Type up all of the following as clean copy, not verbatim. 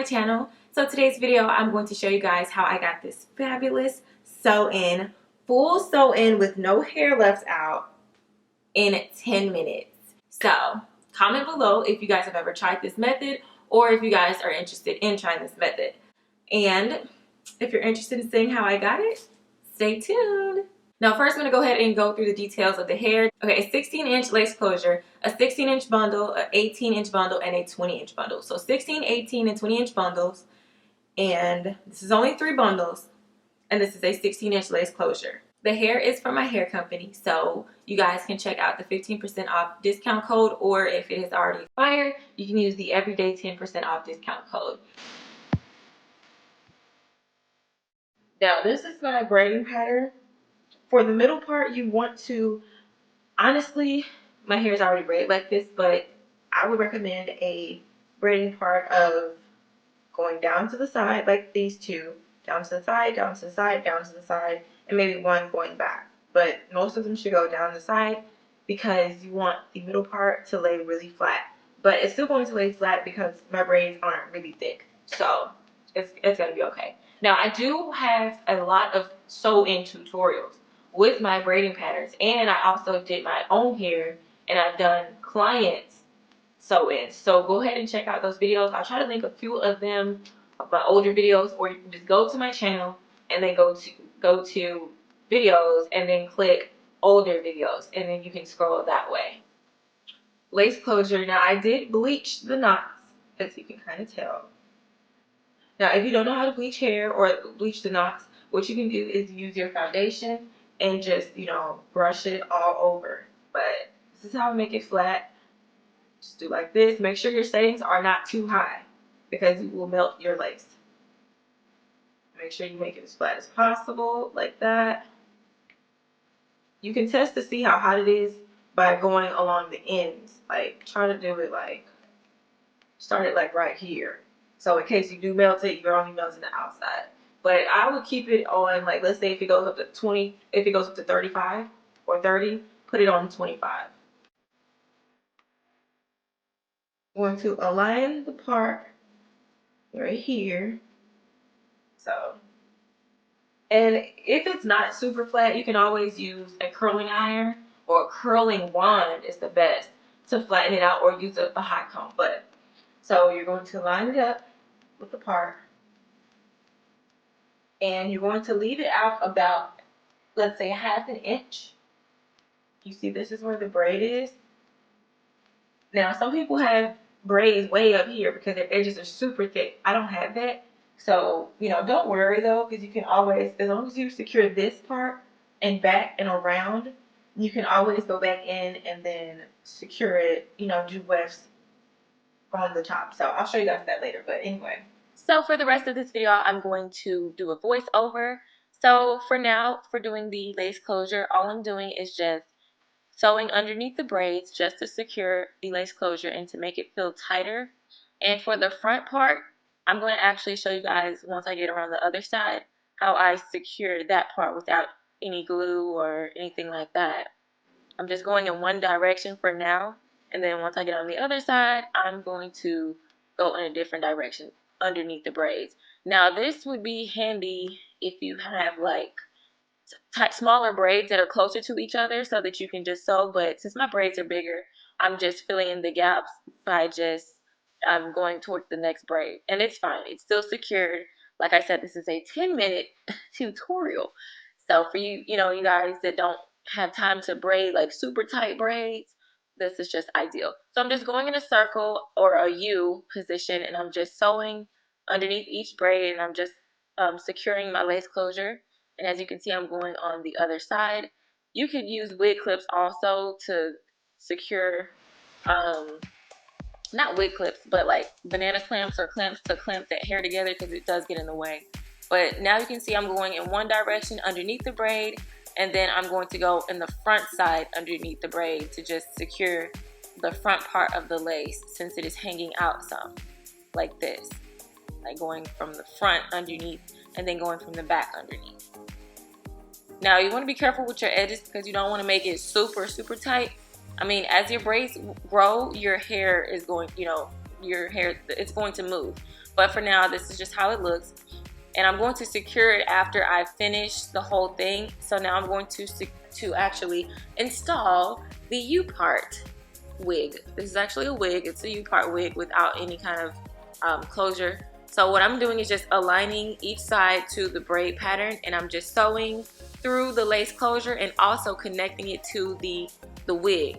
channel. So today's video, I'm going to show you guys how I got this fabulous sew-in, full sew-in with no hair left out in 10 minutes. So comment below if you guys have ever tried this method or if you guys are interested in trying this method. And if you're interested in seeing how I got it, stay tuned. Now first I'm going to go ahead and go through the details of the hair. Okay, a 16-inch lace closure, a 16-inch bundle, an 18-inch bundle, and a 20-inch bundle. So 16, 18, and 20-inch bundles. And this is only 3 bundles. And this is a 16-inch lace closure. The hair is from my hair company, so you guys can check out the 15% off discount code, or if it is already expired, you can use the everyday 10% off discount code. Now this is my braiding pattern. For the middle part, you want to, honestly, my hair is already braided like this, but I would recommend a braiding part of going down to the side like these two, down to the side, down to the side, down to the side, and maybe one going back. But most of them should go down the side because you want the middle part to lay really flat. But it's still going to lay flat because my braids aren't really thick. So it's going to be okay. Now I do have a lot of sew-in tutorials with my braiding patterns, and I also did my own hair, and I've done clients sew-in. So go ahead and check out those videos. I'll try to link a few of them of my older videos, or you can just go to my channel and then go to videos and then click older videos, and then you can scroll that way. Lace closure. Now I did bleach the knots, as you can kind of tell. Now if you don't know how to bleach hair or bleach the knots, what you can do is use your foundation and just, you know, brush it all over. But this is how I make it flat. Just do like this. Make sure your settings are not too high because you will melt your lace. Make sure you make it as flat as possible, like that. You can test to see how hot it is by going along the ends. Like, try to do it like, start it like right here. So in case you do melt it, you're only melting the outside. But I would keep it on, like, let's say if it goes up to 20, if it goes up to 35 or 30, put it on 25. I'm going to align the part right here. So, and if it's not super flat, you can always use a curling iron, or a curling wand is the best to flatten it out, or use a hot comb. But so you're going to line it up with the part, and you're going to leave it out about, let's say, 1/2 inch. You see, this is where the braid is. Now some people have braids way up here because their edges are super thick. I don't have that. So, you know, don't worry though, because you can always, as long as you secure this part and back and around, you can always go back in and then secure it, you know, do wefts on the top. So I'll show you guys that later, but anyway. So for the rest of this video, I'm going to do a voiceover. So for now, for doing the lace closure, all I'm doing is just sewing underneath the braids just to secure the lace closure and to make it feel tighter. And for the front part, I'm going to actually show you guys, once I get around the other side, how I secure that part without any glue or anything like that. I'm just going in one direction for now, and then once I get on the other side, I'm going to go in a different direction underneath the braids. Now this would be handy if you have like smaller braids that are closer to each other so that you can just sew, but since my braids are bigger, I'm just filling in the gaps by I'm going towards the next braid, and it's fine. It's still secured. Like I said, this is a 10-minute tutorial. So for you, you know, you guys that don't have time to braid like super tight braids, this is just ideal. So I'm just going in a circle or a U position, and I'm just sewing underneath each braid, and I'm just securing my lace closure. And as you can see, I'm going on the other side. You could use wig clips also to secure, not wig clips, but like banana clamps or clamps to clamp that hair together, because it does get in the way. But now you can see I'm going in one direction underneath the braid, and then I'm going to go in the front side underneath the braid to just secure the front part of the lace, since it is hanging out some, like this. Like going from the front underneath and then going from the back underneath. Now you want to be careful with your edges because you don't want to make it super tight. I mean, as your braids grow, your hair is going, you know, your hair, it's going to move. But for now, this is just how it looks. And I'm going to secure it after I finish the whole thing. So now I'm going to actually install the U-part wig. This is actually a wig. It's a U-part wig without any kind of closure. So what I'm doing is just aligning each side to the braid pattern, and I'm just sewing through the lace closure and also connecting it to the wig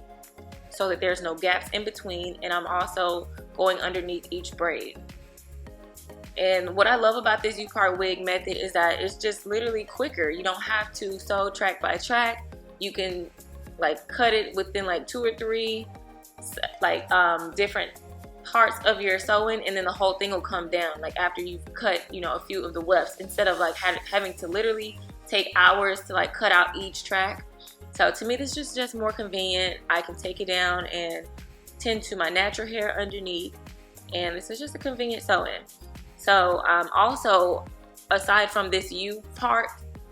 so that there's no gaps in between, and I'm also going underneath each braid. And what I love about this U-part wig method is that it's just literally quicker. You don't have to sew track by track. You can like cut it within like 2 or 3 like different parts of your sewing, and then the whole thing will come down like after you've cut, you know, a few of the wefts, instead of like having to literally take hours to like cut out each track. So to me, this is just more convenient. I can take it down and tend to my natural hair underneath, and this is just a convenient sewing. So also, aside from this U part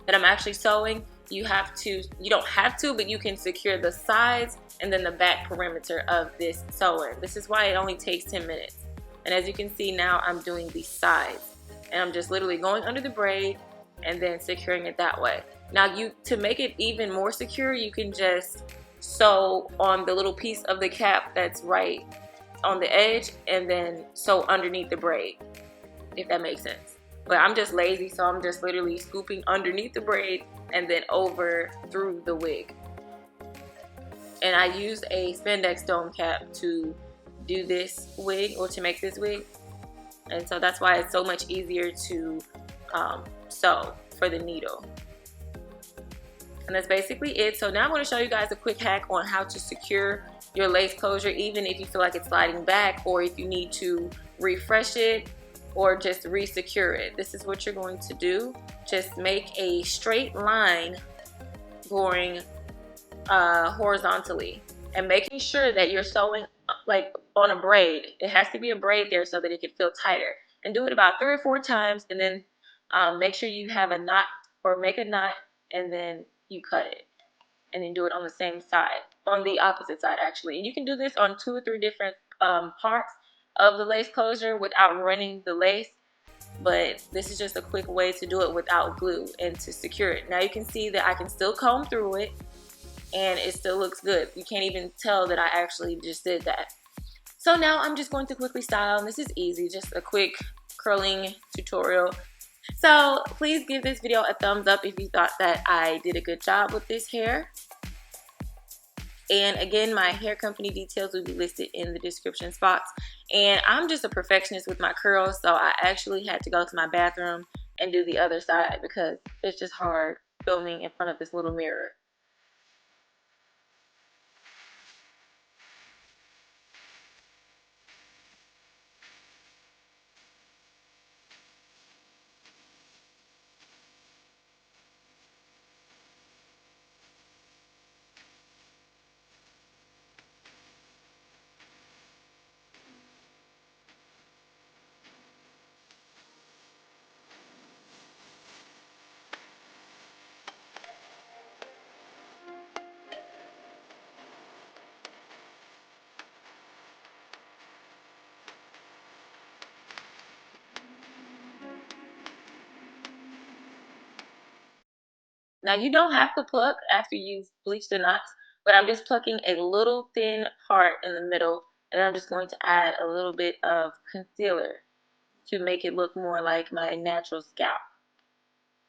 that I'm actually sewing, you don't have to, but you can secure the sides and then the back perimeter of this sewing. This is why it only takes 10 minutes. And as you can see now, I'm doing the sides, and I'm just literally going under the braid and then securing it that way. Now to make it even more secure, you can just sew on the little piece of the cap that's right on the edge and then sew underneath the braid, if that makes sense. But I'm just lazy, so I'm just literally scooping underneath the braid and then over through the wig. And I used a spandex dome cap to do this wig, or to make this wig, and so that's why it's so much easier to sew for the needle. And that's basically it. So now I'm going to show you guys a quick hack on how to secure your lace closure, even if you feel like it's sliding back, or if you need to refresh it or just re-secure it. This is what you're going to do. Just make a straight line going horizontally, and making sure that you're sewing like on a braid. It has to be a braid there so that it can feel tighter. And do it about 3 or 4 times, and then make sure you have a knot, or make a knot, and then you cut it, and then do it on the same side, on the opposite side actually. And you can do this on 2 or 3 different parts of the lace closure without running the lace, but this is just a quick way to do it without glue and to secure it. Now you can see that I can still comb through it and it still looks good. You can't even tell that I actually just did that. So now I'm just going to quickly style, and this is easy, just a quick curling tutorial. So please give this video a thumbs up if you thought that I did a good job with this hair. And again, my hair company details will be listed in the description spots. And I'm just a perfectionist with my curls, so I actually had to go to my bathroom and do the other side because it's just hard filming in front of this little mirror. Now you don't have to pluck after you've bleached the knots, but I'm just plucking a little thin part in the middle, and I'm just going to add a little bit of concealer to make it look more like my natural scalp.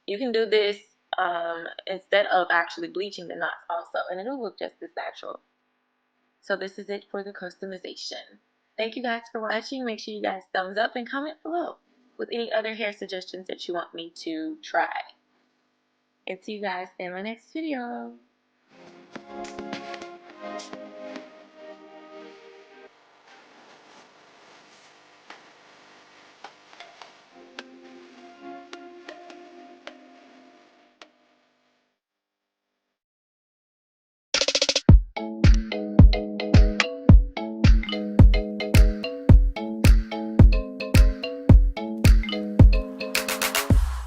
You can do this instead of actually bleaching the knots also, and it'll look just as natural. So this is it for the customization. Thank you guys for watching. Make sure you guys thumbs up and comment below with any other hair suggestions that you want me to try. And see you guys in my next video.